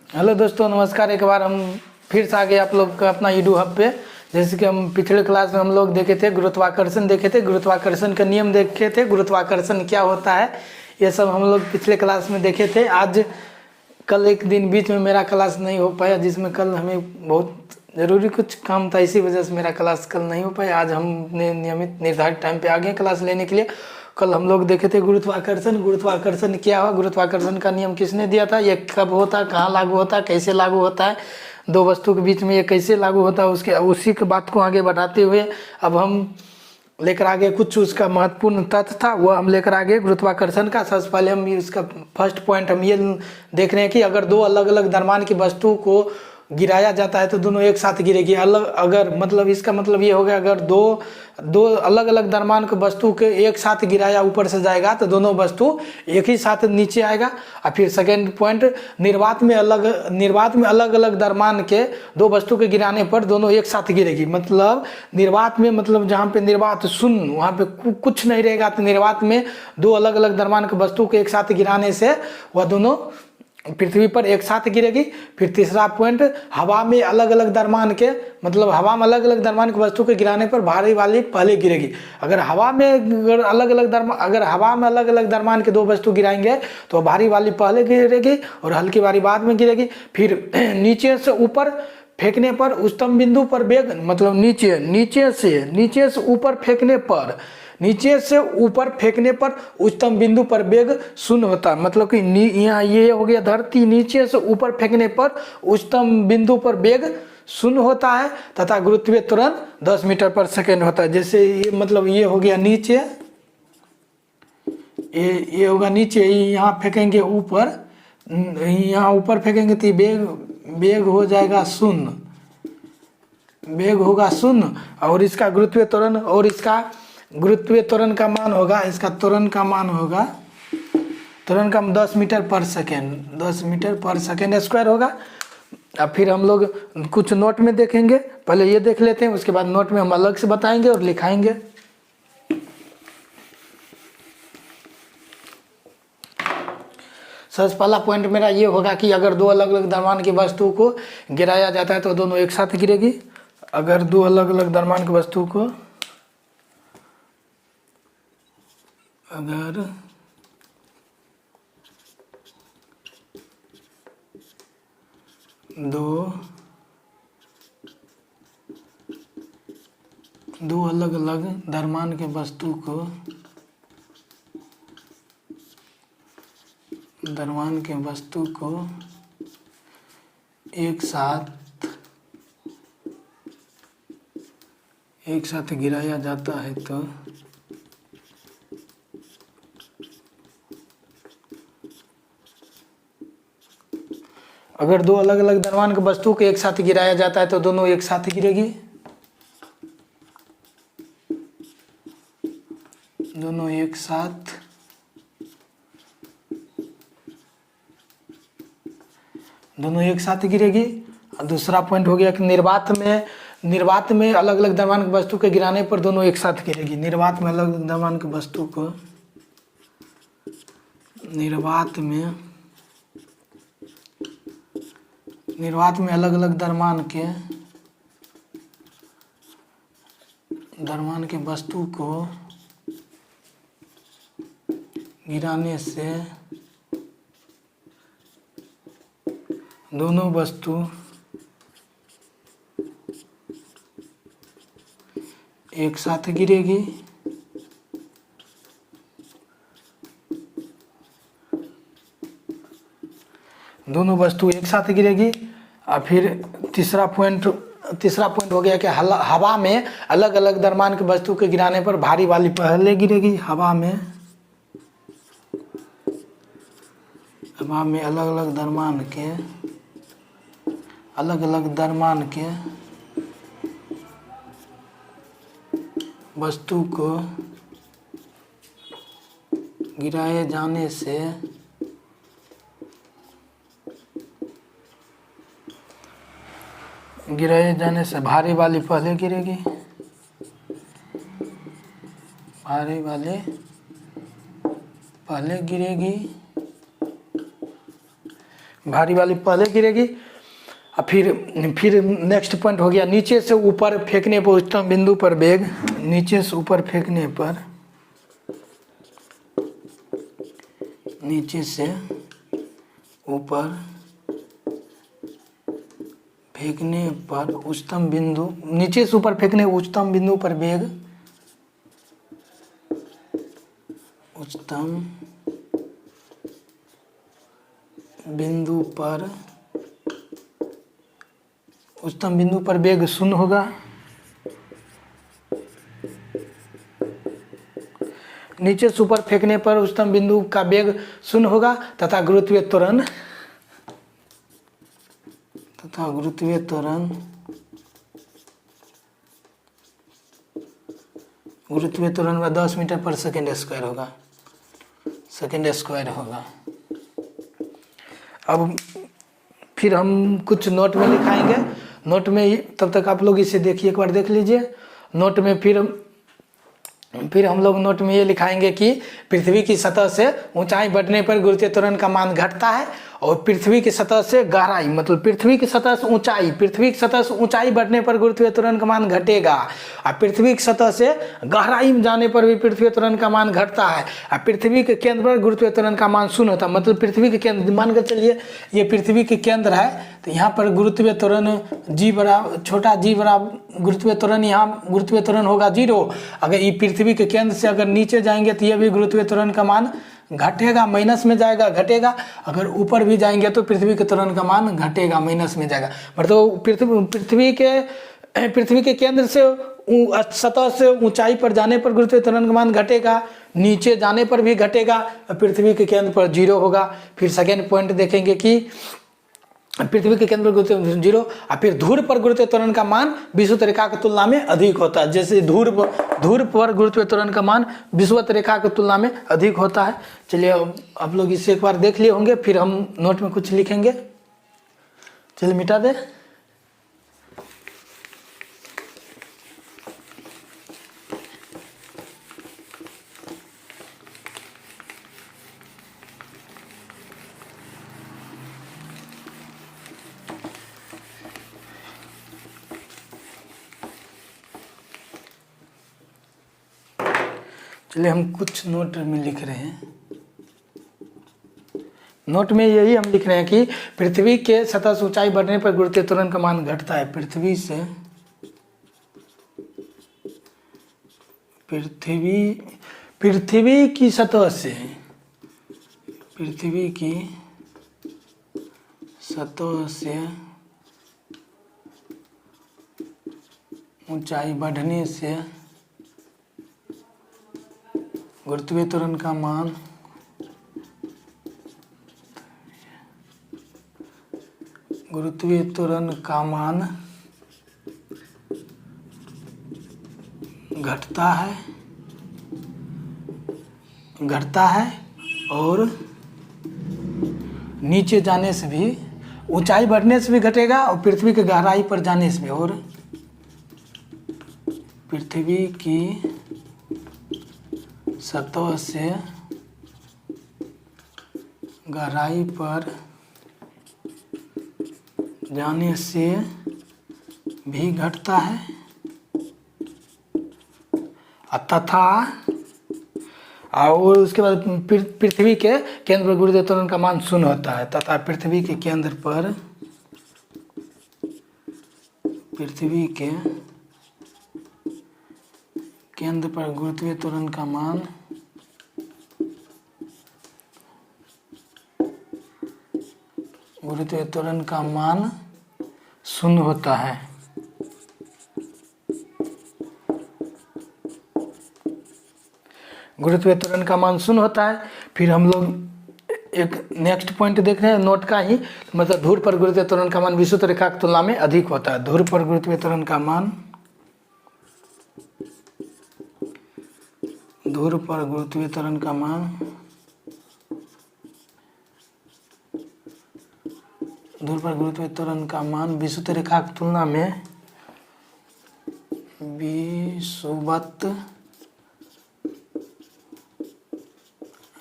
Hello दोस्तों, नमस्कार। एक बार हम फिर से आ गए आप लोग का अपना ईडू हब पे। जैसे कि हम पिछले क्लास में हम लोग देखे थे गुरुत्वाकर्षण, देखे थे गुरुत्वाकर्षण का नियम, देखे थे गुरुत्वाकर्षण क्या होता है, ये सब हम लोग पिछले क्लास में देखे थे। आज कल एक दिन बीच में मेरा क्लास नहीं हो पाया, जिसमें कल हमें बहुत ज़रूरी कुछ काम था, इसी वजह से मेरा क्लास कल नहीं हो पाया। आज हमने नियमित निर्धारित टाइम पे आ गए क्लास लेने के लिए। कल हम लोग देखे थे गुरुत्वाकर्षण। गुरुत्वाकर्षण क्या हुआ, गुरुत्वाकर्षण का नियम किसने दिया था, ये कब होता है, कहाँ लागू होता है, कैसे लागू होता है, दो वस्तु के बीच में ये कैसे लागू होता है, उसके उसी के बात को आगे बढ़ाते हुए अब हम लेकर आगे कुछ उसका महत्वपूर्ण तथ्य था, वो हम लेकर आगे गुरुत्वाकर्षण का। सबसे पहले हम इसका फर्स्ट पॉइंट हम ये देख रहे हैं कि अगर दो अलग अलग द्रव्यमान की वस्तु को गिराया जाता है तो दोनों एक साथ गिरेगी। अलग अगर मतलब इसका मतलब ये हो गया, अगर दो अलग अलग द्रव्यमान की वस्तु के एक साथ गिराया ऊपर से जाएगा तो दोनों वस्तु एक ही साथ नीचे आएगा। और फिर सेकेंड पॉइंट, निर्वात में अलग अलग द्रव्यमान के दो वस्तु के गिराने पर दोनों एक साथ गिरेगी। मतलब निर्वात में, मतलब जहाँ पे निर्वात शून्य, वहाँ पे कुछ नहीं रहेगा। तो निर्वात में दो अलग अलग द्रव्यमान की वस्तु को एक साथ गिराने से वह दोनों पृथ्वी पर एक साथ गिरेगी। फिर तीसरा पॉइंट, हवा में अलग अलग द्रव्यमान के, मतलब हवा में अलग अलग द्रव्यमान की वस्तु के गिराने पर भारी वाली पहले गिरेगी। अगर हवा में अलग अलग द्रव्यमान के दो वस्तु गिराएंगे तो भारी वाली पहले गिरेगी और हल्की वाली बाद में गिरेगी। फिर नीचे से ऊपर फेंकने पर उच्चतम बिंदु पर वेग, मतलब नीचे से ऊपर फेंकने पर उच्चतम बिंदु पर वेग शून्य होता है। मतलब कि यहाँ ये हो गया धरती, नीचे से ऊपर फेंकने पर उच्चतम बिंदु पर वेग शून्य होता है तथा गुरुत्वीय त्वरण 10 मीटर पर सेकेंड होता है। जैसे ये मतलब ये हो गया नीचे, ये होगा नीचे, यहाँ फेंकेंगे ऊपर, यहाँ ऊपर फेंकेंगे तो वेग हो जाएगा शून्य, वेग होगा शून्य। और इसका गुरुत्वीय त्वरण, और इसका गुरुत्वीय त्वरण का मान होगा, इसका त्वरण का मान होगा, त्वरण का 10 मीटर पर सेकेंड, 10 मीटर पर सेकेंड स्क्वायर होगा। अब फिर हम लोग कुछ नोट में देखेंगे, पहले ये देख लेते हैं, उसके बाद नोट में हम अलग से बताएंगे और लिखाएंगे। सबसे पहला पॉइंट मेरा ये होगा कि अगर दो अलग अलग द्रव्यमान की वस्तु को गिराया जाता है तो दोनों एक साथ गिरेगी। अगर दो अलग अलग द्रव्यमान की वस्तु को अगर दो अलग अलग द्रव्यमान के वस्तु को एक साथ गिराया जाता है तो अगर दो अलग अलग द्रव्यमान की वस्तु को एक साथ गिराया जाता है तो दोनों एक साथ गिरेगी, दोनों एक साथ गिरेगी। दूसरा पॉइंट हो गया कि निर्वात में अलग अलग द्रव्यमान की वस्तु के गिराने पर दोनों एक साथ गिरेगी। निर्वात में अलग अलग द्रव्यमान की वस्तु को, निर्वात में अलग अलग द्रव्यमान के वस्तु को गिराने से दोनों वस्तु एक साथ गिरेगी। दोनों वस्तु एक साथ गिरेगी। और फिर तीसरा पॉइंट हो गया कि हवा में अलग अलग द्रव्यमान की वस्तु के गिराने पर भारी वाली पहले गिरेगी। हवा में अलग अलग द्रव्यमान के वस्तु को गिराए जाने से भारी वाली पहले गिरेगी, भारी वाली पहले गिरेगी। भारी वाली पहले गिरेगी। और फिर नेक्स्ट पॉइंट हो गया नीचे से ऊपर फेंकने पर उच्चतम बिंदु पर वेग। नीचे से ऊपर फेंकने पर, नीचे से ऊपर फेंकने पर उच्चतम बिंदु, नीचे से ऊपर फेंकने उच्चतम बिंदु पर वेग, उच्चतम बिंदु पर, उच्चतम बिंदु पर वेग 0 होगा। नीचे से ऊपर फेंकने पर उच्चतम बिंदु का वेग 0 होगा तथा गुरुत्वीय त्वरण, गुरुत्वीय त्वरण में 10 मीटर पर सेकेंड स्क्वायर होगा, सेकेंड स्क्वायर होगा। अब फिर हम कुछ नोट में लिखाएंगे। नोट में तब तक आप लोग इसे देखिए, एक बार देख लीजिए। नोट में फिर हम लोग नोट में ये लिखाएंगे कि पृथ्वी की सतह से ऊंचाई बढ़ने पर गुरुत्वीय त्वरण का मान घटता है और पृथ्वी की सतह से गहराई, मतलब पृथ्वी की सतह से ऊंचाई बढ़ने पर गुरुत्वीय त्वरण का मान घटेगा। और पृथ्वी की सतह से गहराई में जाने पर भी पृथ्वी त्वरण का मान घटता है। और पृथ्वी के केंद्र पर गुरुत्वीय त्वरण का मान 0 होता है। मतलब पृथ्वी के केंद्र, मान कर चलिए ये पृथ्वी के केंद्र है, तो यहाँ पर गुरुत्वीय त्वरण जी बराबर, छोटा जी बराबर गुरुत्वीय त्वरण, यहाँ गुरुत्वीय त्वरण होगा 0। अगर ये पृथ्वी के केंद्र से अगर नीचे जाएंगे तो ये भी गुरुत्वीय त्वरण का मान घटेगा, माइनस में जाएगा, घटेगा। अगर ऊपर भी जाएंगे तो पृथ्वी के त्वरण का मान घटेगा, माइनस में जाएगा। मतलब पृथ्वी के केंद्र से सतह से ऊंचाई पर जाने पर गुरुत्वीय त्वरण का मान घटेगा, नीचे जाने पर भी घटेगा, पृथ्वी के केंद्र पर 0 होगा। फिर सेकेंड पॉइंट देखेंगे कि पृथ्वी के केंद्र पर गुरुत्वीय 0 और फिर ध्रुव पर गुरुत्वीय त्वरण का मान विषुवत रेखा की तुलना में अधिक होता है। जैसे ध्रुव पर गुरुत्वीय त्वरण का मान विषुवत रेखा की तुलना में अधिक होता है। चलिए आप लोग इसे एक बार देख लिए होंगे, फिर हम नोट में कुछ लिखेंगे। चलिए मिटा दे। चलिए हम कुछ नोट में लिख रहे हैं। नोट में यही हम लिख रहे हैं कि पृथ्वी के सतह से ऊंचाई बढ़ने पर गुरुत्वीय त्वरण का मान घटता है। पृथ्वी की सतह से, पृथ्वी की सतह से ऊंचाई बढ़ने से गुरुत्वीय त्वरण का मान घटता है और नीचे जाने से भी, ऊंचाई बढ़ने से भी घटेगा और पृथ्वी की गहराई पर जाने से भी, और पृथ्वी की सतह से गहराई पर जाने से भी घटता है तथा, और उसके बाद पृथ्वी के केंद्र पर गुरुत्वीय त्वरण का मान 0 होता है तथा पृथ्वी के केंद्र पर गुरुत्वीय त्वरण का मान गुरुत्वीय त्वरण का मान 0 होता है। गुरुत्वीय त्वरण का मान 0 होता है। फिर हम लोग एक नेक्स्ट पॉइंट देख रहे हैं नोट का ही, मतलब ध्रुव पर गुरुत्वीय त्वरण का मान विषुवत रेखा की तुलना में अधिक होता है। ध्रुव पर गुरुत्वीय त्वरण का मान, ध्रुव पर गुरुत्वीय त्वरण का मान, ध्रुव पर गुरुत्वीय त्वरण का मान विषुवत रेखा की तुलना में, विषुवत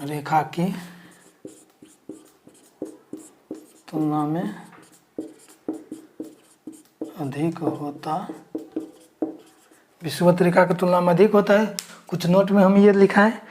रेखा की तुलना में अधिक होता, विषुवत रेखा की तुलना में अधिक होता है। कुछ नोट में हम ये लिखा है,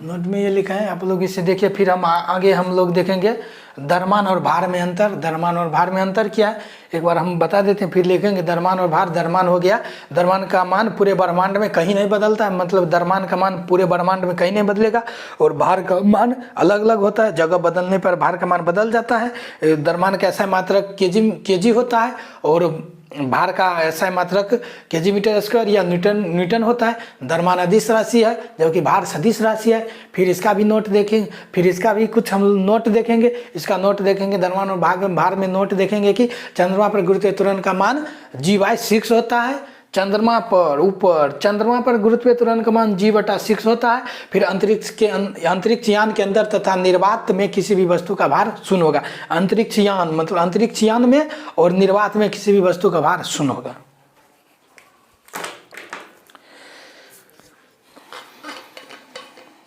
नोट में ये लिखा है, आप लोग इसे देखिए। फिर हम आगे हम लोग देखेंगे द्रव्यमान और भार में अंतर। द्रव्यमान और भार में अंतर क्या है एक बार हम बता देते हैं, फिर लिखेंगे द्रव्यमान और भार। द्रव्यमान हो गया, द्रव्यमान का मान पूरे ब्रह्मांड में कहीं नहीं बदलता है, मतलब द्रव्यमान का मान पूरे ब्रह्मांड में कहीं नहीं बदलेगा। और भार का मान अलग अलग होता है, जगह बदलने पर भार का मान बदल जाता है। द्रव्यमान का ऐसा मात्रक केजी होता है, और भार का ऐसा मात्रक केजी मीटर स्क्वायर या न्यूटन होता है। द्रव्यमान अदिश राशि है, जबकि भार सदिश राशि है। फिर इसका भी नोट देखेंगे, फिर इसका भी कुछ हम नोट देखेंगे। इसका नोट देखेंगे द्रव्यमान और भार में नोट देखेंगे कि चंद्रमा पर गुरुत्व त्वरण का मान G/6 होता है। चंद्रमा पर गुरुत्व त्वरण का मान G/6 होता है। फिर अंतरिक्ष यान के अंदर तथा निर्वात में किसी भी वस्तु का भार 0 होगा। अंतरिक्ष यान मतलब अंतरिक्ष यान में और निर्वात में किसी भी वस्तु का भार 0 होगा।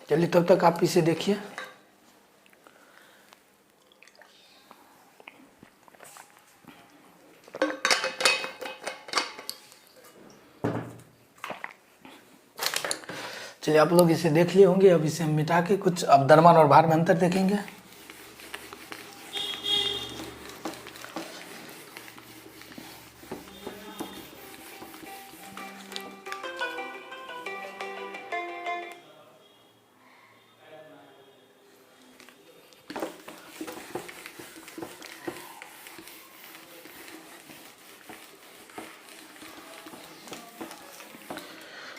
चलिए तब तक आप इसे देखिए। चलिए आप लोग इसे देख लिए होंगे। अब इसे हम मिटा के कुछ अब द्रव्यमान और भार में अंतर देखेंगे।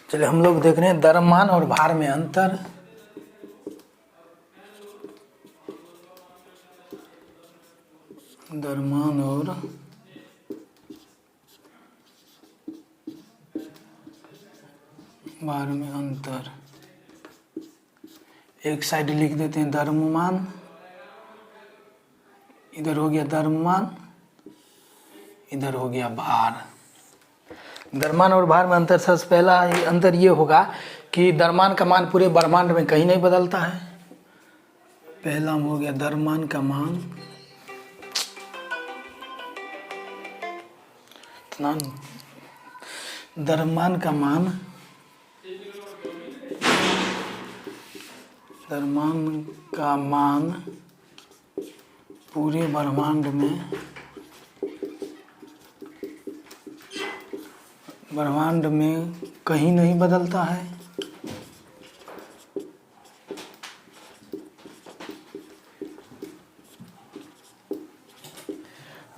चलिए हम लोग देख रहे हैं द्रव्यमान और भार में अंतर। द्रव्यमान और भार में अंतर, एक साइड लिख देते हैं द्रव्यमान, इधर हो गया द्रव्यमान, इधर हो गया भार। द्रव्यमान और भार में अंतर, सबसे पहला अंतर ये होगा कि द्रव्यमान का मान पूरे ब्रह्मांड में कहीं नहीं बदलता है। पहला हो गया द्रव्यमान का मान, द्रव्यमान का मान पूरे ब्रह्मांड में कहीं नहीं बदलता है।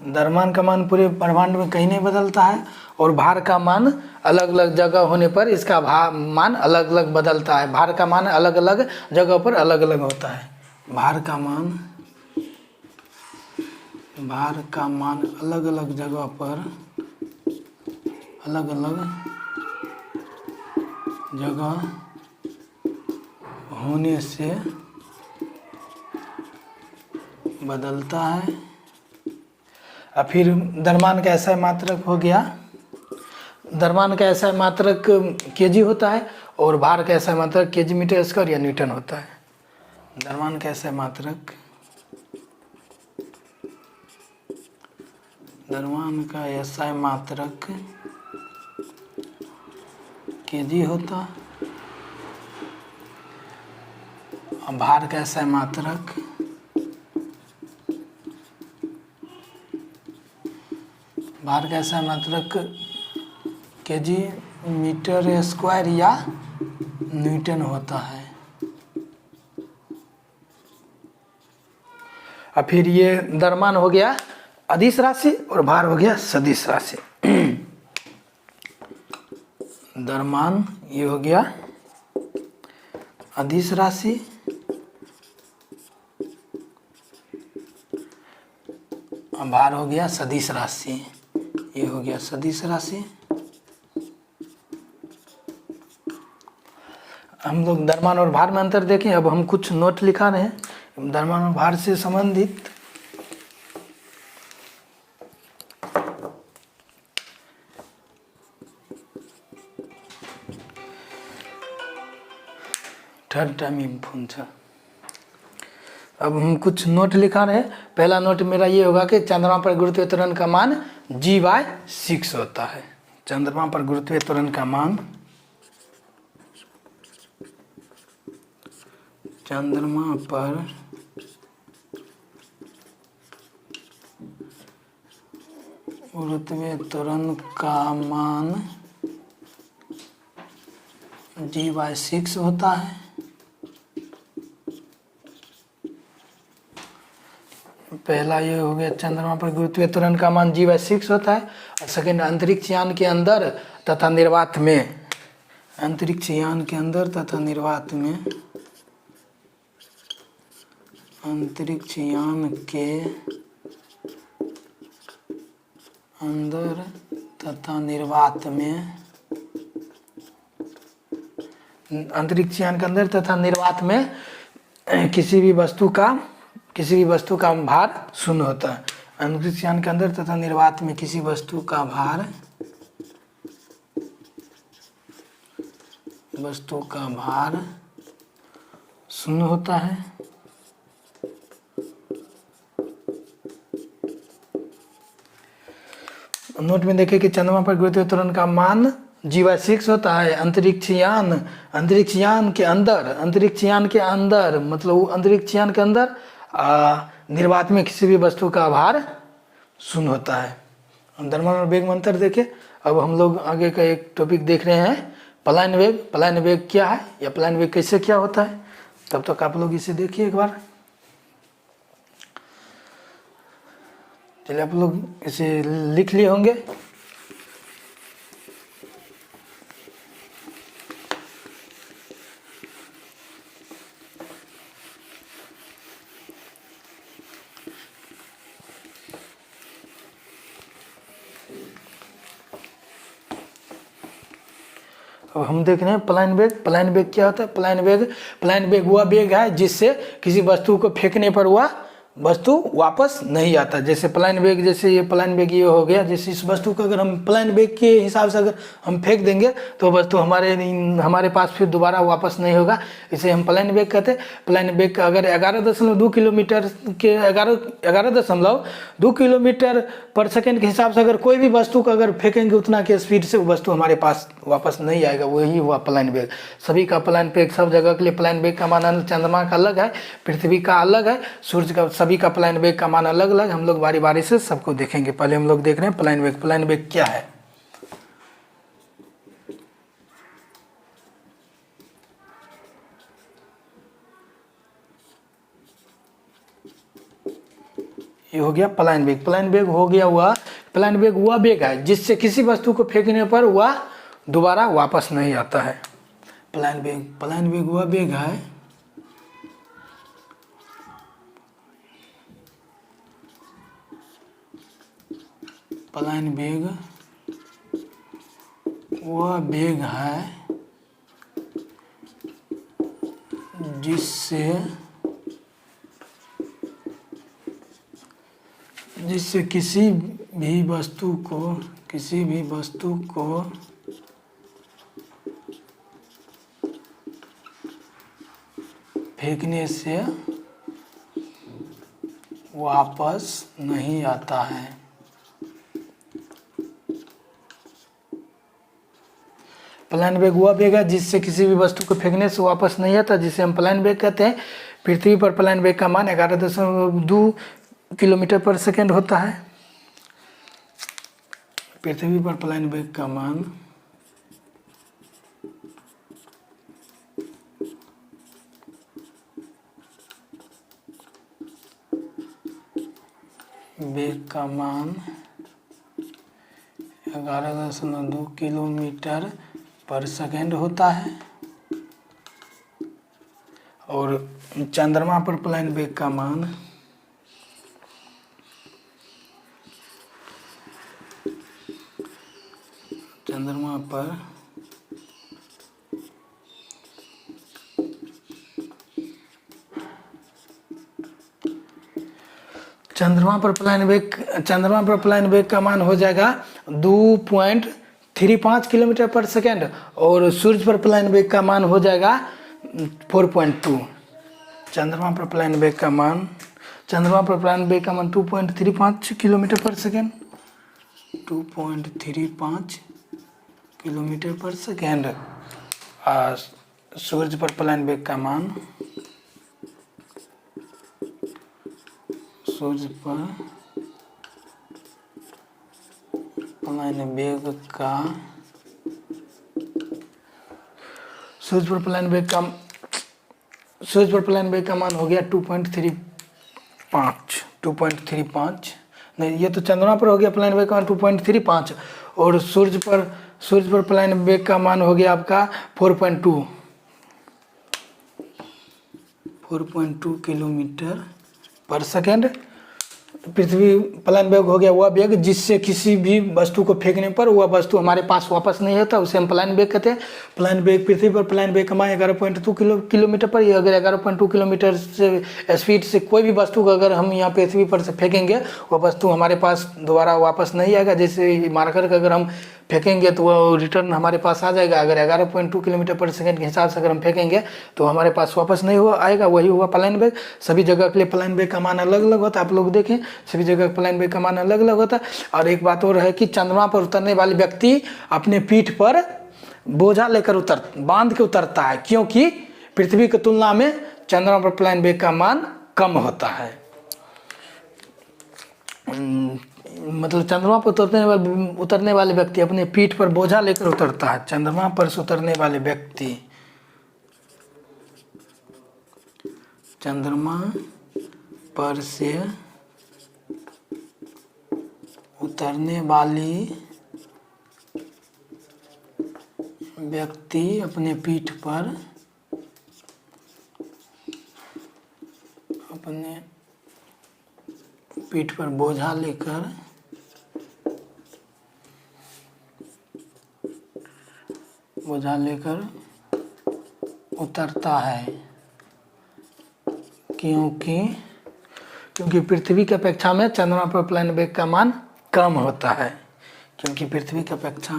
द्रव्यमान का मान पूरे ब्रह्मांड में कहीं नहीं बदलता है, और भार का मान अलग अलग जगह होने पर इसका मान अलग अलग बदलता है। भार का मान अलग अलग जगह पर अलग अलग होता है। भार का मान अलग अलग जगह पर अलग अलग जगह होने से बदलता है। और फिर द्रव्यमान का ऐसा मात्रक हो गया, द्रव्यमान का ऐसा मात्रक केजी होता है, और भार का ऐसा मात्रक केजी मीटर स्क्वायर या न्यूटन होता है। द्रव्यमान का ऐसा मात्रक, द्रव्यमान का ऐसा मात्रक केजी होता, और भार का ऐसा मात्रक केजी मीटर स्क्वायर या न्यूटन होता है। और फिर ये द्रव्यमान हो गया अदिश राशि और भार हो गया सदिश राशि। द्रव्यमान ये हो गया अदिश राशि, और भार हो गया सदिश राशि। ये हो गया सदिश राशि। हम लोग द्रव्यमान और भार में अंतर देखें। अब हम कुछ नोट लिखा रहे हैं द्रव्यमान और भार से संबंधित। थर्ड टाइम ही फोन था। अब हम कुछ नोट लिखा रहे। पहला नोट मेरा ये होगा कि चंद्रमा पर गुरुत्वीय त्वरण का मान G/6 होता है। चंद्रमा पर गुरुत्वीय त्वरण का मान, चंद्रमा पर गुरुत्वीय त्वरण का मान G/6 होता है। पहला ये हो गया, चंद्रमा पर गुरुत्वीय त्वरण का मान G/6 होता है। और सेकेंड, अंतरिक्ष यान के अंदर तथा निर्वात में, अंतरिक्ष यान के अंदर तथा निर्वात में, अंतरिक्ष यान के अंदर तथा निर्वात में, अंतरिक्ष यान के अंदर तथा निर्वात में किसी भी वस्तु का भार शून्य होता है। अंतरिक्ष यान के अंदर तथा निर्वात में किसी वस्तु का भार शून्य होता है। नोट में देखें कि चंद्रमा पर गुरुत्वीय त्वरण का मान G/6 होता है। अंतरिक्ष यान के अंदर मतलब अंतरिक्ष यान के अंदर निर्वात में किसी भी वस्तु का भार शून्य होता है। द्रव्यमान और वेग में अंतर देखें। अब हम लोग आगे का एक टॉपिक देख रहे हैं, पलायन वेग। पलायन वेग क्या है या पलायन वेग कैसे क्या होता है, तब तक आप लोग इसे देखिए एक बार। चलिए, आप लोग इसे लिख लिए होंगे। अब हम देख रहे हैं पलायन वेग। पलायन वेग क्या होता है? पलायन वेग वह वेग है जिससे किसी वस्तु को फेंकने पर वह वस्तु वापस नहीं आता। जैसे पलायन वेग, जैसे ये पलायन वेग ये हो गया, जैसे इस वस्तु को अगर हम पलायन वेग के हिसाब से अगर हम फेंक देंगे तो वस्तु हमारे पास फिर दोबारा वापस नहीं होगा। इसे हम पलायन वेग कहते हैं। पलायन वेग का अगर 11.2 किलोमीटर के 11.2 किलोमीटर पर सेकेंड के हिसाब से अगर कोई भी वस्तु को अगर फेंकेंगे उतना के स्पीड से, वो वस्तु हमारे पास वापस नहीं आएगा। वही हुआ पलायन वेग। सभी का पलायन वेग सब जगह के लिए पलायन वेग का मान चंद्रमा का अलग है, पृथ्वी का अलग है, सूर्य का, सभी का पलायन वेग का मान अलग अलग। हम लोग बारी बारी से सबको देखेंगे। पहले हम लोग देख रहे हैं पलायन वेग। पलायन वेग क्या है? ये हो गया पलायन वेग। पलायन वेग हो गया हुआ, पलायन वेग वह वेग है जिससे किसी वस्तु को फेंकने पर वह दोबारा वापस नहीं आता है। पलायन वेग वह वेग है पलायन वेग वह वेग है जिससे किसी भी वस्तु को फेंकने से वापस नहीं आता है। पलायन वेग वह वेग है जिससे किसी भी वस्तु को फेंकने से वापस नहीं आता, जिसे हम पलायन वेग कहते हैं। पृथ्वी पर पलायन वेग का मान 11.2 किलोमीटर पर सेकेंड होता है। पृथ्वी पर पलायन वेग का मान वेग का मान 11.2 किलोमीटर पर सेकेंड होता है। और चंद्रमा पर पलायन वेग का मान चंद्रमा पर पलायन वेग का मान हो जाएगा 2.35 किलोमीटर पर सेकेंड। और सूर्य पर पलायन वेग का मान हो जाएगा 4.2। चंद्रमा पर प्लान वेग का मान 2.35 किलोमीटर पर सेकेंड, 2.35 किलोमीटर पर सेकेंड। और सूर्य पर प्लान वेग का मान सूर्य पर प्लान वेग का मान हो गया 2.35। नहीं, ये तो चंद्रमा पर हो गया प्लान वेग का मान 2.35, और सूर्य पर प्लान वेग का मान हो गया आपका 4.2 किलोमीटर पर सेकेंड। पृथ्वी प्लान वेग हो गया वह वेग जिससे किसी भी वस्तु को फेंकने पर वह वस्तु हमारे पास वापस नहीं होता, उसे हम प्लान वेग कहते हैं। प्लान वेग पृथ्वी पर प्लान वेग कमाए 11.2 किलोमीटर पर। ये अगर 11.2 किलोमीटर से स्पीड से कोई भी वस्तु को अगर हम यहाँ पृथ्वी पर से फेंकेंगे वह वस्तु हमारे पास दोबारा वापस नहीं आएगा। जैसे मारकर के अगर हम फेंकेंगे तो वह रिटर्न हमारे पास आ जाएगा। अगर 11.2 किलोमीटर पर सेकेंड के हिसाब से अगर हम फेंकेंगे तो हमारे पास वापस नहीं आएगा। वही हुआ प्लान वेग। सभी जगह के लिए प्लान वेग का मान अलग अलग होता है। आप लोग देखें, सभी जगह प्लान वेग का मान अलग अलग होता है। और एक बात और है कि चंद्रमा पर उतरने वाले व्यक्ति अपने पीठ पर बोझा लेकर बांध के उतरता है, क्योंकि पृथ्वी की तुलना में चंद्रमा पर प्लान वेग का मान कम होता है। मतलब चंद्रमा पर उतरने वाले व्यक्ति अपने पीठ पर बोझा लेकर उतरता है। चंद्रमा पर से उतरने वाले व्यक्ति चंद्रमा पर से उतरने वाली व्यक्ति अपने पीठ पर बोझा लेकर उतरता है, क्योंकि पृथ्वी की अपेक्षा में चंद्रमा पर प्लान वेग का मान कम होता है। क्योंकि पृथ्वी की अपेक्षा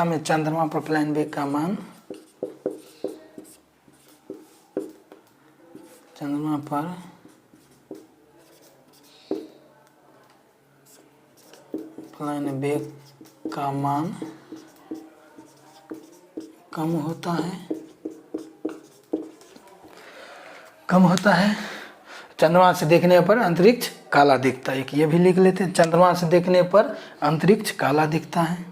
में चंद्रमा पर प्लान वेग का मान कम होता है। चंद्रमा से देखने पर अंतरिक्ष काला दिखता है। एक ये भी लिख लेते हैं, चंद्रमा से देखने पर अंतरिक्ष काला दिखता है।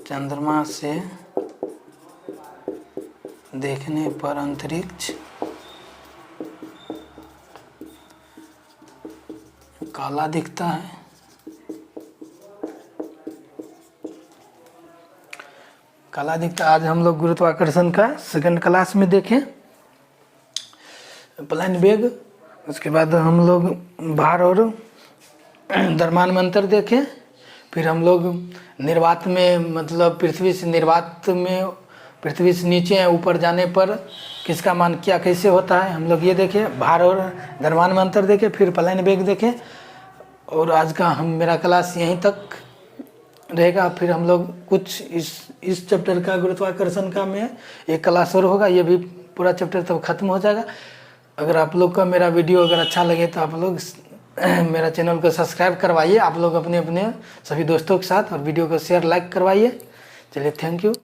चंद्रमा से देखने पर अंतरिक्ष काला दिखता है। आज हम लोग गुरुत्वाकर्षण का सेकंड क्लास में देखें प्लान वेग। उसके बाद हम लोग भार और द्रव्यमान में अंतर देखें। फिर हम लोग निर्वात में, मतलब पृथ्वी से नीचे ऊपर जाने पर किसका मान क्या कैसे होता है, हम लोग ये देखें। भार और द्रव्यमान में अंतर देखें, फिर प्लान वेग देखें। और आज का मेरा क्लास यहीं तक रहेगा। फिर हम लोग कुछ इस चैप्टर का गुरुत्वाकर्षण का में एक क्लास और होगा, ये भी पूरा चैप्टर तब खत्म हो जाएगा। अगर आप लोग का मेरा वीडियो अगर अच्छा लगे तो आप लोग मेरा चैनल को सब्सक्राइब करवाइए। आप लोग अपने सभी दोस्तों के साथ, और वीडियो को शेयर लाइक करवाइए। चलिए, थैंक यू।